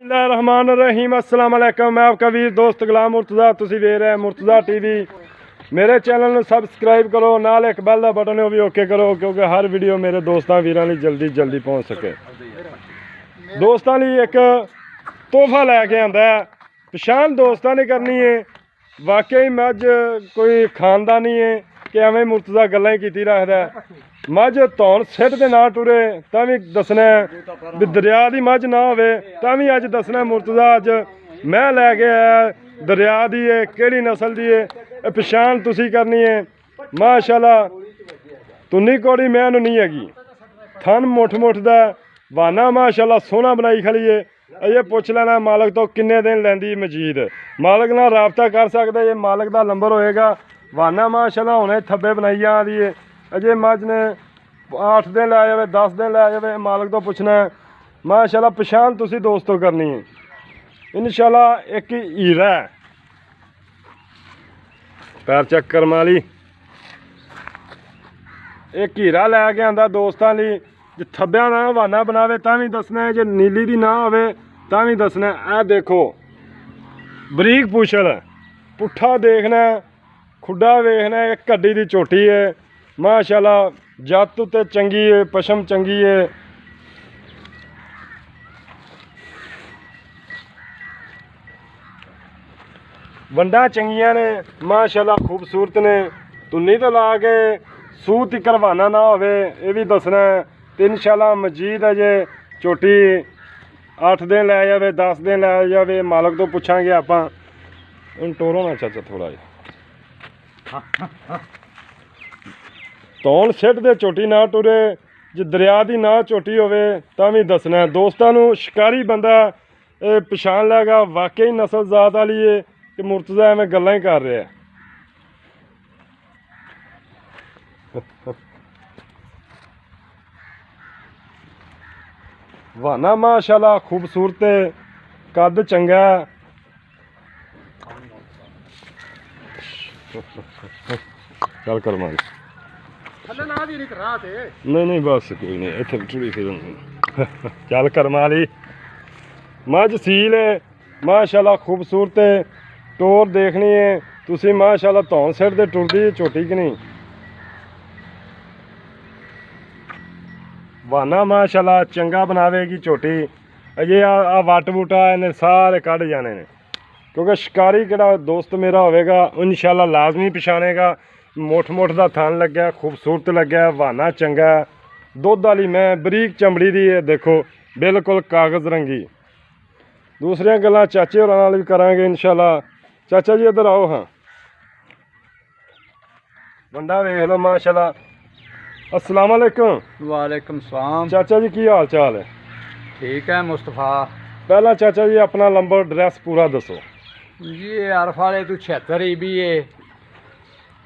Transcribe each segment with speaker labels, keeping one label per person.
Speaker 1: रहमान रहीम अस्सलाम वालेकुम। मैं आपका वीर दोस्त गुलाम मुर्तज़ा, तुसी वेख रहे मुर्तज़ा टीवी। मेरे चैनल में सबसक्राइब करो, नाल एक बैल का बटन है वो भी ओके करो, क्योंकि हर वीडियो मेरे दोस्तों वीरां लई जल्दी पहुँच सके। दोस्तों लई एक तोहफा लैके आंदा है, पछाण दोस्तों ने करनी है। वाकई मझ कोई खानदानी है कि एवें मुर्तज़ा गल्लां ही कीती रखदा है। मझ धौन सिट दे ना टुरे तां भी दसना भी दरिया दी मझ ना होवे तां भी अज दसना मुर्तज़ा अज मैं लैके आया दरिया दी है, केड़ी नस्ल दी है, पछाण तुसी करनी है। माशाअल्लाह तुन्नी कोड़ी मैं नहीं हैगी, थन मुठ दा वाना माशाअल्लाह सोहना बनाई खड़ी है। ये पुछ लेना मालक तो किन्ने दिन लैंदी मजीद, मालक नाल राबता कर सकदा है। मालक दा नंबर होएगा। वाना माशाअल्लाह हुणे थब्बे बनाई जा दी है। अजे मझ ने 8 दिन लै जाए 10 दिन लै जाए, मालक तो पुछना है। माशाअल्लाह पछाण तुसी दोस्तों करनी है इंशाअल्लाह। एक हीरा है, पैर चेक करम वाली एक हीरा लैके आंदा दोस्तों लई। जे थब्बिया ना वाना बनावे तां भी दसना है, जे नीली दी ना होवे तां भी दसना है। ए देखो बरीक पूछल, पुट्ठा देखना, खुड्डा वेखना, एक कड्डी दी चोटी है। माशाअल्लाह जत उत्ते चंगी है, पशम चंगी है। वंडा चंगियां ने माशाअल्लाह, खूबसूरत ने। तुन्नी तो ला के सूह तिकर वाना ना होवे ये भी दसना है। तो इंशाअल्लाह मजीद अजे चोटी 8 दिन लै जाए 10 दिन लै जाए, मालक तो पुछांगे आपां। हुण टोरो ना चाचा थोड़ा जिहा तौन सिट दे चोटी ना टुरे, जे दरिया दी ना चोटी होवे तां भी दसना है। दोस्तां नूं शिकारी बंदा पछाण लैगा वाकई नस्ल जात वाली है कि मुर्तज़ा एवें गल्लां ही कर रहा है। वाना माशाअल्लाह खूबसूरत है, कद चंगा है। चल कर मारी नहीं बस कोई नहीं इतने थोड़ी फिर चल कर माली। मझ सील है माशाअल्लाह खूबसूरत है। टोर देखनी है तुसी माशाअल्लाह, धौन सिर दे टुरदी चोटी कि नहीं। वाना माशाअल्लाह चंगा बनावेगी चोटी। अजे आ वट बूटा इन्हें सारे कढ़ जाने ने, क्योंकि शिकारी केड़ा दोस्त मेरा होवेगा इंशाअल्लाह लाजमी पछाणेगा। मुठ दा थन लग्या, खूबसूरत लग्या, वाना चंगा। दुध वाली मैं बरीक चमड़ी दी है, देखो बिल्कुल कागज़ रंगी। दूसरिया गल्लां चाचे होरां नाल भी करांगे इंशाअल्लाह। चाचा जी इधर आओ। हाँ बंदा वेख लो माशाअल्लाह। अस्सलाम वालेकुम।
Speaker 2: वालेकुम सलाम।
Speaker 1: चाचा जी की हाल चाल है?
Speaker 2: ठीक है मुस्तफा।
Speaker 1: पहला चाचा जी अपना नंबर एड्रैस पूरा दसो
Speaker 2: जी। आरफ वाले तो 76 ईबी है,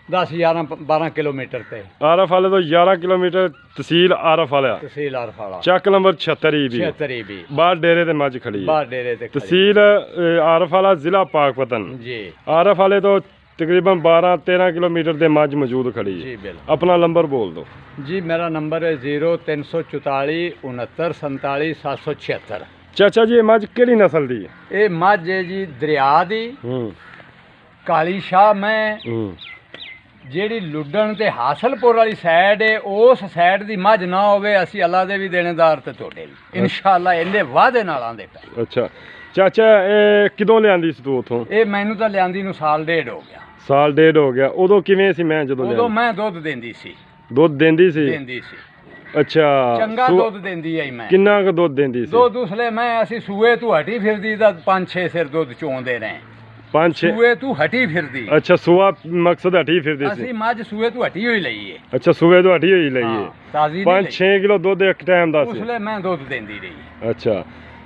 Speaker 2: 10-11-12 किलोमीटर ते।
Speaker 1: आरफ वाले तो 11 किलोमीटर, तहसील आरफ वाला,
Speaker 2: तहसील आरफ वाला,
Speaker 1: चक नंबर 76 ईबी।
Speaker 2: 76 ईबी
Speaker 1: बाहर डेरे ते मझ खड़ी है।
Speaker 2: बाहर डेरे ते
Speaker 1: तहसील आरफ वाला, जिला पाकपतन जी। आरफ वाले तो तकरीबन 12-13 किलोमीटर के मझ मौजूद खड़ी है
Speaker 2: जी। बिल्कुल।
Speaker 1: अपना नंबर बोल दो
Speaker 2: जी। मेरा नंबर है 0344 69 47 776।
Speaker 1: चाचा जी मझ केड़ी नस्ल दी है?
Speaker 2: ये मझ है जी दरिया दी काली शाह। मैं ਜਿਹੜੀ ਲੁੱਡਣ ਤੇ ਹਾਸਲਪੁਰ ਵਾਲੀ ਸਾਈਡ ਹੈ ਉਸ ਸਾਈਡ ਦੀ ਮੱਝ ਨਾ ਹੋਵੇ ਅਸੀਂ ਅੱਲਾ ਦੇ ਵੀ ਦੇਣੇਦਾਰ ਤੇ ਤੁਹਾਡੇ ਵੀ ਇਨਸ਼ਾਅੱਲਾ ਇਹਦੇ ਵਾਅਦੇ ਨਾਲ ਆਂਦੇ ਪਏ।
Speaker 1: ਅੱਛਾ ਚਾਚਾ ਇਹ ਕਿਦੋਂ ਲਿਆਂਦੀ ਸੀ ਤੂੰ ਉਥੋਂ?
Speaker 2: ਇਹ ਮੈਨੂੰ ਤਾਂ ਲਿਆਂਦੀ ਨੂੰ ਸਾਲ ਡੇਢ ਹੋ ਗਿਆ।
Speaker 1: ਸਾਲ ਡੇਢ ਹੋ ਗਿਆ। ਉਦੋਂ ਕਿਵੇਂ ਸੀ ਮੈਂ ਜਦੋਂ
Speaker 2: ਉਦੋਂ ਮੈਂ ਦੁੱਧ ਦਿੰਦੀ ਸੀ।
Speaker 1: ਦੁੱਧ ਦਿੰਦੀ ਸੀ?
Speaker 2: ਦਿੰਦੀ ਸੀ।
Speaker 1: ਅੱਛਾ
Speaker 2: ਚੰਗਾ ਦੁੱਧ ਦਿੰਦੀ ਆਈ ਮੈਂ।
Speaker 1: ਕਿੰਨਾ ਕੁ ਦੁੱਧ ਦਿੰਦੀ ਸੀ?
Speaker 2: ਦੁੱਧ ਉਸਲੇ ਮੈਂ ਅਸੀਂ ਸੂਏ ਤੋਂ ਹਟੀ ਫਿਰਦੀ ਤਾਂ 5-6 ਸਿਰ ਦੁੱਧ ਚੋਂਦੇ ਰਹੇ।
Speaker 1: 5-6
Speaker 2: ਸੂਏ ਤੋਂ ਹਟੀ ਫਿਰਦੀ।
Speaker 1: ਅੱਛਾ ਸੂਆ ਮਕਸਦ ਹਟੀ ਫਿਰਦੀ ਸੀ।
Speaker 2: ਅਸੀਂ ਮੱਝ ਸੂਏ ਤੋਂ ਹਟੀ ਹੋਈ ਲਈ ਹੈ।
Speaker 1: ਅੱਛਾ ਸੂਏ ਤੋਂ ਹਟੀ ਹੋਈ ਲਈ ਹੈ।
Speaker 2: ਤਾਜ਼ੀ
Speaker 1: 5-6 ਕਿਲੋ ਦੁੱਧ ਇੱਕ ਟਾਈਮ ਦਾ ਸੀ
Speaker 2: ਉਸਲੇ ਮੈਂ ਦੁੱਧ ਦਿੰਦੀ ਰਹੀ।
Speaker 1: ਅੱਛਾ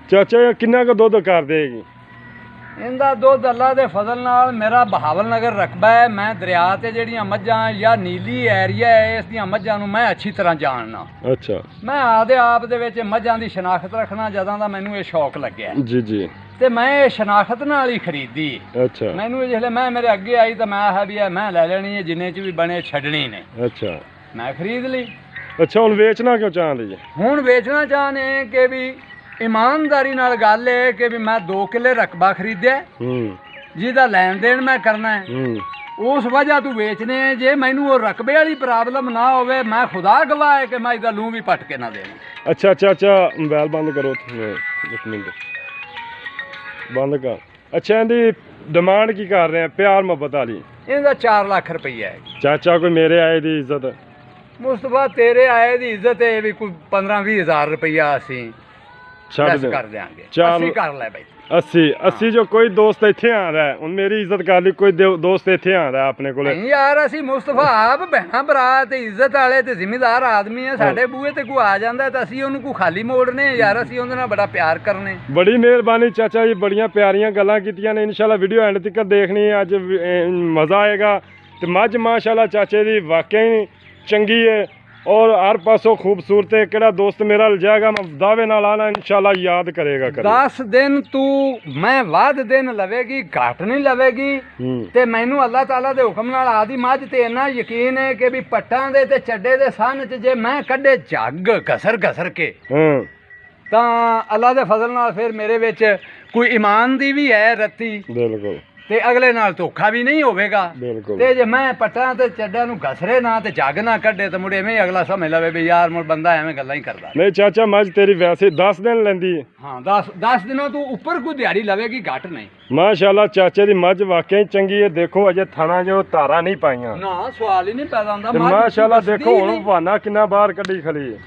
Speaker 1: ਚਾਚਾ ਕਿੰਨਾ ਕੁ ਦੁੱਧ ਕਰ ਦੇਗੀ?
Speaker 2: ਇਹਦਾ ਦੁੱਧ ਅੱਲਾ ਦੇ ਫਜ਼ਲ ਨਾਲ ਮੇਰਾ ਬਹਾਵਲ ਨਗਰ ਰਕਬਾ ਹੈ। ਮੈਂ ਦਰਿਆ ਤੇ ਜਿਹੜੀਆਂ ਮੱਝਾਂ ਜਾਂ ਨੀਲੀ ਏਰੀਆ ਹੈ ਇਸ ਦੀਆਂ ਮੱਝਾਂ ਨੂੰ ਮੈਂ ਅੱਛੀ ਤਰ੍ਹਾਂ ਜਾਣਨਾ।
Speaker 1: ਅੱਛਾ
Speaker 2: ਮੈਂ ਆਪਦੇ ਆਪ ਦੇ ਵਿੱਚ ਮੱਝਾਂ ਦੀ ਸ਼ਨਾਖਤ ਰੱਖਣਾ ਜਦੋਂ ਦਾ ਮੈਨੂੰ ਇਹ ਸ਼ੌਕ ਲੱਗਿਆ
Speaker 1: ਜੀ ਜੀ।
Speaker 2: ਤੇ ਮੈਂ ਇਹ ਸ਼ਨਾਖਤ ਨਾਲ ਹੀ ਖਰੀਦੀ।
Speaker 1: ਅੱਛਾ
Speaker 2: ਮੈਨੂੰ ਜਿਹੜੇ ਮੈਂ ਮੇਰੇ ਅੱਗੇ ਆਈ ਤਾਂ ਮੈਂ ਆਖਿਆ ਵੀ ਇਹ ਮੈਂ ਲੈ ਲੈਣੀ ਹੈ, ਜਿੰਨੇ ਚ ਵੀ ਬਣੇ ਛੱਡਣੀ ਨੇ।
Speaker 1: ਅੱਛਾ
Speaker 2: ਮੈਂ ਖਰੀਦ ਲਈ।
Speaker 1: ਅੱਛਾ ਹੁਣ ਵੇਚਣਾ ਕਿਉਂ ਚਾਹੁੰਦੇ ਜੀ?
Speaker 2: ਹੁਣ ਵੇਚਣਾ ਚਾਹਨੇ ਕਿ ਵੀ ਇਮਾਨਦਾਰੀ ਨਾਲ ਗੱਲ ਹੈ ਕਿ ਵੀ ਮੈਂ 2 ਕਿੱਲੇ ਰਕਬਾ ਖਰੀਦਿਆ ਜਿਹਦਾ ਲੈਣ ਦੇਣ ਮੈਂ ਕਰਨਾ ਹੈ, ਉਸ ਵਜ੍ਹਾ ਤੂੰ ਵੇਚਨੇ ਹੈ। ਜੇ ਮੈਨੂੰ ਉਹ ਰਕਬੇ ਵਾਲੀ ਪ੍ਰੋਬਲਮ ਨਾ ਹੋਵੇ, ਮੈਂ ਖੁਦਾ ਗਵਾਹ ਹੈ ਕਿ ਮੈਂ ਇਹਦਾ ਲੂੰ ਵੀ ਪੱਟ ਕੇ ਨਾ ਦੇਣਾ।
Speaker 1: ਅੱਛਾ ਅੱਛਾ ਅੱਛਾ, ਮੋਬਾਈਲ ਬੰਦ ਕਰੋ, ਇੱਕ ਮਿੰਟ ਬੰਦ ਕਰ। ਅੱਛਾ, ਇਹਦੀ ਡਿਮਾਂਡ ਕੀ ਕਰ ਰਹੇ ਆ? ਪਿਆਰ ਮੁਹੱਬਤ ਵਾਲੀ
Speaker 2: ਇਹਦਾ 4 ਲੱਖ ਰੁਪਈਆ ਹੈ।
Speaker 1: ਚਾਚਾ ਕੋਈ ਮੇਰੇ ਆਏ ਦੀ ਇੱਜ਼ਤ?
Speaker 2: ਮੁਸਤਫਾ ਤੇਰੇ ਆਏ ਦੀ ਇੱਜ਼ਤ ਹੈ ਵੀ ਕੋਈ 15-20 ਹਜ਼ਾਰ ਰੁਪਈਆ ਅਸੀਂ
Speaker 1: ਛੱਡ ਦੇ
Speaker 2: ਕਰ ਦਿਆਂਗੇ।
Speaker 1: ਚੱਲ।
Speaker 2: ਅਸੀਂ ਕਰ ਲੈ ਬਈ
Speaker 1: 80 ਜੋ ਕੋਈ ਦੋਸਤ ਇੱਥੇ ਆਂਦਾ ਹੈ, ਹੁਣ ਮੇਰੀ ਇੱਜ਼ਤ ਕਰ ਲਈ, ਕੋਈ ਦੋਸਤ ਇੱਥੇ ਆਂਦਾ ਆਪਣੇ ਕੋਲੇ।
Speaker 2: ਨਹੀਂ ਯਾਰ, ਅਸੀਂ ਮੁਸਤਫਾ ਆਪ ਭੈਣਾ ਭਰਾ ਤੇ ਇੱਜ਼ਤ ਵਾਲੇ ਤੇ ਜ਼ਿੰਮੇਦਾਰ ਆਦਮੀ ਆ। ਸਾਡੇ ਬੂਹੇ ਤੇ ਕੋਈ ਆ ਜਾਂਦਾ ਤਾਂ ਅਸੀਂ ਉਹਨੂੰ ਕੋਈ ਖਾਲੀ ਮੋੜਨੇ ਯਾਰ, ਅਸੀਂ ਉਹਦੇ ਨਾਲ ਬੜਾ ਪਿਆਰ ਕਰਨੇ।
Speaker 1: ਬੜੀ ਮਿਹਰਬਾਨੀ ਚਾਚਾ ਜੀ, ਬੜੀਆਂ ਪਿਆਰੀਆਂ ਗੱਲਾਂ ਕੀਤੀਆਂ ਨੇ। ਇਨਸ਼ਾਅੱਲਾ ਵੀਡੀਓ ਐਂਡ ਤੱਕ ਦੇਖਣੀ ਹੈ, ਅੱਜ ਮਜ਼ਾ ਆਏਗਾ। ਤੇ ਮੱਝ ਮਾਸ਼ਾਅੱਲਾ ਚਾਚੇ ਦੀ ਵਾਕਿਆ ਹੀ ਚੰਗੀ ਹੈ ਔਰ ਹਰ ਪਾਸੋਂ ਖੂਬਸੂਰਤ ਹੈ। ਕਿਹੜਾ ਦੋਸਤ ਮੇਰਾ ਲਿਜਾਏਗਾ, ਮੈਂ ਦਾਅਵੇ ਨਾਲ ਆਣਾ ਇਨਸ਼ਾਅੱਲਾ ਯਾਦ ਕਰੇਗਾ।
Speaker 2: 10 ਦਿਨ ਤੂੰ ਮੈਂ ਵੱਧ ਦਿਨ ਲਵੇਗੀ, ਘੱਟ ਨਹੀਂ ਲਵੇਗੀ। ਤੇ ਮੈਨੂੰ ਅੱਲਾਹ ਤਾਲਾ ਦੇ ਹੁਕਮ ਨਾਲ ਆਦੀ ਮੱਝ ਤੇ ਇੰਨਾ ਯਕੀਨ ਹੈ ਕਿ ਵੀ ਪੱਟਾਂ ਦੇ ਤੇ ਚੱਡੇ ਦੇ ਸੰਨ ਚ ਜੇ ਮੈਂ ਕੱਢੇ ਝੱਗ ਘਸਰ ਕੇ ਤਾਂ ਅੱਲਾਹ ਦੇ ਫਜ਼ਲ ਨਾਲ ਫਿਰ ਮੇਰੇ ਵਿੱਚ ਕੋਈ ਈਮਾਨ ਦੀ ਵੀ ਹੈ ਰੱਤੀ,
Speaker 1: ਬਿਲਕੁਲ,
Speaker 2: ਤੇ ਅਗਲੇ ਨਾਲ ਧੋਖਾ ਵੀ ਨਹੀਂ ਹੋਵੇਗਾ।
Speaker 1: ਬਿਲਕੁਲ।
Speaker 2: ਤੇ ਜੇ ਮੈਂ ਪੱਟਾਂ ਤੇ ਚੱਡਿਆਂ ਨੂੰ ਘਸਰੇ ਨਾ ਤੇ ਜੱਗ ਨਾ ਕੱਢੇ ਤਾਂ ਮੁੜੇ ਐਵੇਂ ਅਗਲਾ ਸਮਝ ਲਵੇ ਵੀ ਯਾਰ ਮੁੜ ਬੰਦਾ ਐਵੇਂ ਗੱਲਾਂ ਹੀ ਕਰਦਾ।
Speaker 1: ਨਹੀਂ ਚਾਚਾ, ਮੱਝ ਤੇਰੀ ਵੈਸੇ 10 ਦਿਨ ਲੈਂਦੀ ਹੈ।
Speaker 2: ਹਾਂ, 10 ਦਿਨੋਂ ਤੂੰ ਉੱਪਰ ਕੋਈ ਦਿਹਾੜੀ ਲਵੇਗੀ, ਘੱਟ ਨਹੀਂ।
Speaker 1: ਮਾਸ਼ਾਅੱਲਾ ਚਾਚੇ ਦੀ ਮੱਝ ਵਾਕਿਆ ਹੀ ਚੰਗੀ ਹੈ। ਦੇਖੋ ਅਜੇ ਥਣਾ ਜੋ ਧਾਰਾਂ ਨਹੀਂ ਪਾਈਆਂ
Speaker 2: ਨਾ, ਸਵਾਲ ਹੀ ਨਹੀਂ ਪੈਦਾ ਹੁੰਦਾ।
Speaker 1: ਤੇ ਮਾਸ਼ਾਅੱਲਾ ਦੇਖੋ ਹੁਣ ਬਹਾਨਾ ਕਿੰਨਾ ਬਾਹਰ ਕੱਢੀ ਖਲੀ ਹੈ।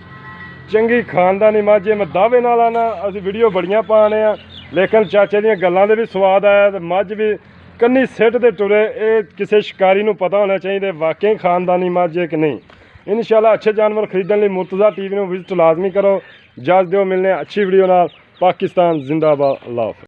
Speaker 1: ਚੰਗੀ ਖਾਨਦਾਨੀ ਮੱਝ ਹੈ। ਮੈਂ ਦਾਅਵੇ ਨਾਲ ਆਣਾ, ਅਸੀਂ ਵੀਡੀਓ ਬੜੀਆਂ ਪਾਣੇ ਆ, ਲੇਕਿਨ ਚਾਚੇ ਦੀਆਂ ਗੱਲਾਂ ਦੇ ਵੀ ਸਵਾਦ ਆਇਆ ਤੇ ਮੱਝ ਵੀ ਕੰਨੀ ਸਿੱਟ ਤੇ ਟੁਰੇ। ਇਹ ਕਿਸੇ ਸ਼ਿਕਾਰੀ ਨੂੰ ਪਤਾ ਹੋਣਾ ਚਾਹੀਦਾ ਵਾਕਈ ਖਾਨਦਾਨੀ ਮੱਝ ਹੈ ਕਿ ਨਹੀਂ। ਇਨਸ਼ਾਅੱਲਾ ਅੱਛੇ ਜਾਨਵਰ ਖਰੀਦਣ ਲਈ ਮੁਰਤਜ਼ਾ ਟੀਵੀ ਨੂੰ ਵਿਜ਼ਿਟ ਲਾਜ਼ਮੀ ਕਰੋ। ਇਜਾਜ਼ਤ ਦਿਓ, ਮਿਲਨੇ ਅੱਛੀ ਵੀਡੀਓ ਨਾਲ। ਪਾਕਿਸਤਾਨ ਜ਼ਿੰਦਾਬਾਦ। ਅੱਲਾਹ ਹਾਫਿਜ਼।